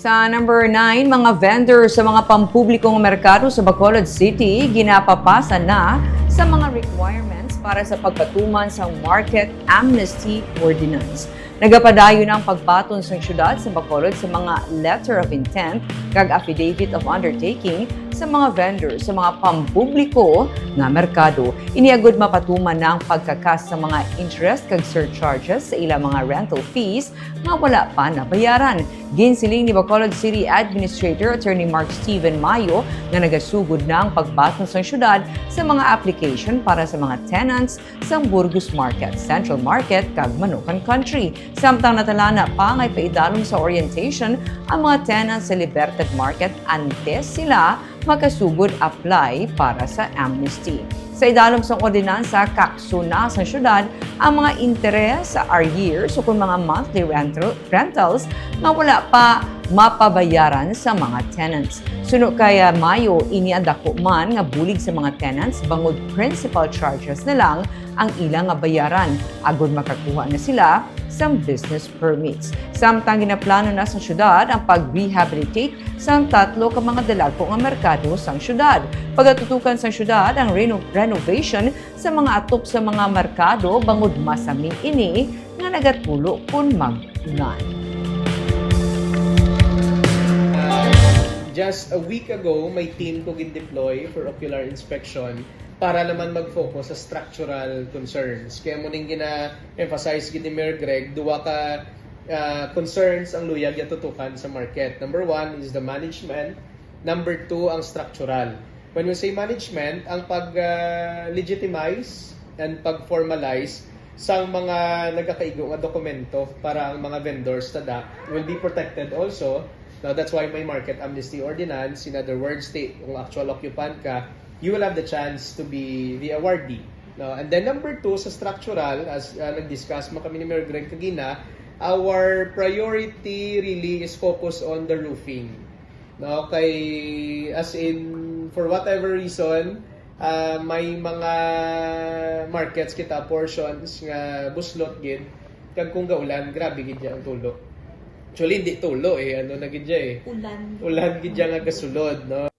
Sa number 9, mga vendors sa mga pampublikong merkado sa Bacolod City ginapapasa na sa mga requirements para sa pagpatuman sa Market Amnesty Ordinance. Nagapadayon ang pagbaton sa syudad sa Bacolod sa mga letter of intent kag affidavit of undertaking sa mga vendors sa mga pampubliko nga merkado. Iniagod mapatuman na ang pagkakas sa mga interest kag surcharges sa ilang mga rental fees nga wala pa nabayaran. Ginsiling ni Bacolod City Administrator Attorney Mark Steven Mayo nga nagasugod na ang pagbaton sa syudad sa mga application para sa mga tenants sa Burgos Market, Central Market kag Manukan Country. Samtang natalana pa ngay paidalom sa orientation ang mga tenants sa Libertad Market antes sila makasugod apply para sa amnesty. Sa idalom sa ordinansa, kaksuna sa syudad ang mga interes sa arrears o kung mga monthly rentals na wala pa mapabayaran sa mga tenants. Suno kaya Mayo, iniadako man nga bulig sa mga tenants bangod principal charges na lang ang ilang nga bayaran agud makakuha na sila sa business permits. Samtang ginaplano na sa syudad ang pag-rehabilitate sa tatlo ka mga dalago nga merkado sa syudad. Pagatutukan sa syudad ang renovation sa mga atop sa mga merkado bangod masaming ini nga nagatulo kun mag-ulan. Just a week ago, my team ko gin-deploy for ocular inspection para naman mag-focus sa structural concerns. Kaya mo ning gina-emphasize gid ni Mayor Greg, duwa ka concerns ang luyag yatutukan sa market. Number 1 is the management. Number 2, ang structural. When we say management, ang pag-legitimize and pag-formalize sang mga nagkakaigo nga dokumento para ang mga vendors tada will be protected also. Now, that's why may Market Amnesty Ordinance. In other words, kung actual occupant ka, you will have the chance to be the awardee. No? And then number 2, sa structural, as nag-discuss mo kami ni Mayor Greg kagina, our priority really is focused on the roofing. No? Kay, as in, for whatever reason, may mga markets kita, portions nga buslot gid, kag kung gaulan, grabe gid ang tulo. Actually, hindi tulo ano na gid eh. Ulan. Ulan gid nga kasulod, no?